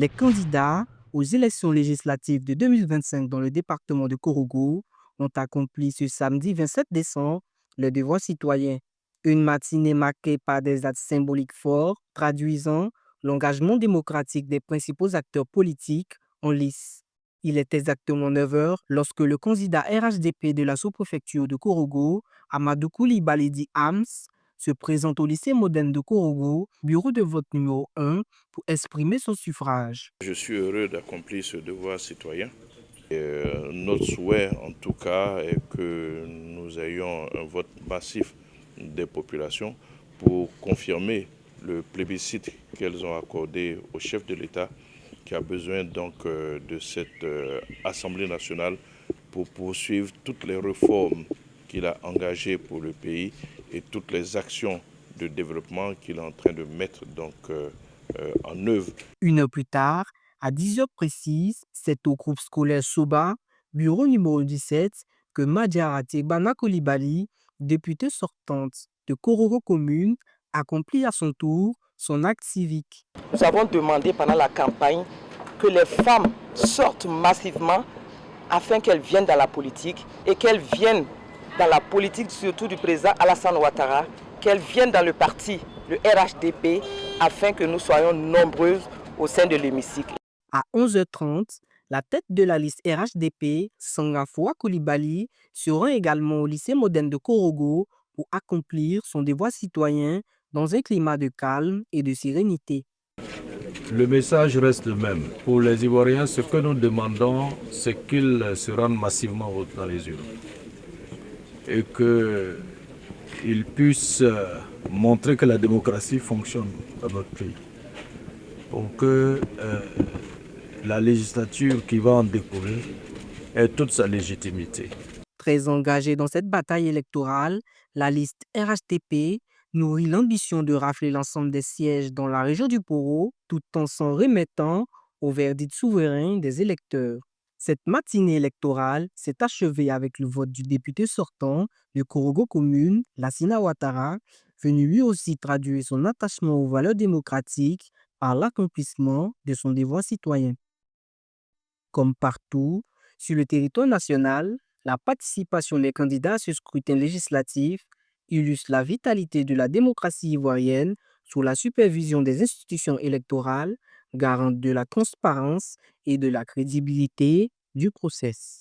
Les candidats aux élections législatives de 2025 dans le département de Korogo ont accompli ce samedi 27 décembre le devoir citoyen. Une matinée marquée par des actes symboliques forts, traduisant l'engagement démocratique des principaux acteurs politiques en lice. Il est exactement 9 heures lorsque le candidat RHDP de la sous-préfecture de Korogo, Amadou Koulibaly Hams, se présente au lycée moderne de Korogo, bureau de vote numéro 1, pour exprimer son suffrage. Je suis heureux d'accomplir ce devoir citoyen. Notre souhait, en tout cas, est que nous ayons un vote massif des populations pour confirmer le plébiscite qu'elles ont accordé au chef de l'État, qui a besoin donc de cette Assemblée nationale pour poursuivre toutes les réformes qu'il a engagées pour le pays et toutes les actions de développement qu'il est en train de mettre donc en œuvre. Une heure plus tard, à 10 heures précises, c'est au groupe scolaire Soba, bureau numéro 17, que Madiarate Bana Coulibaly, députée sortante de Korogo Commune, accomplit à son tour son acte civique. Nous avons demandé pendant la campagne que les femmes sortent massivement afin qu'elles viennent dans la politique et qu'elles viennent dans la politique surtout du président Alassane Ouattara, qu'elles viennent dans le parti, le RHDP, afin que nous soyons nombreuses au sein de l'hémicycle. À 11h30, la tête de la liste RHDP, Sangafoua Coulibaly, se rend également au lycée moderne de Korogo pour accomplir son devoir citoyen dans un climat de calme et de sérénité. Le message reste le même. Pour les Ivoiriens, ce que nous demandons, c'est qu'ils se rendent massivement dans les urnes et qu'ils puissent montrer que la démocratie fonctionne dans notre pays. Pour que la législature qui va en découler ait toute sa légitimité. Très engagée dans cette bataille électorale, la liste RHDP nourrit l'ambition de rafler l'ensemble des sièges dans la région du Poro, tout en s'en remettant au verdict souverain des électeurs. Cette matinée électorale s'est achevée avec le vote du député sortant de Korogo Commune, Lassina Ouattara, venu lui aussi traduire son attachement aux valeurs démocratiques par l'accomplissement de son devoir citoyen. Comme partout, sur le territoire national, la participation des candidats à ce scrutin législatif illustre la vitalité de la démocratie ivoirienne sous la supervision des institutions électorales, garantes de la transparence et de la crédibilité du processus.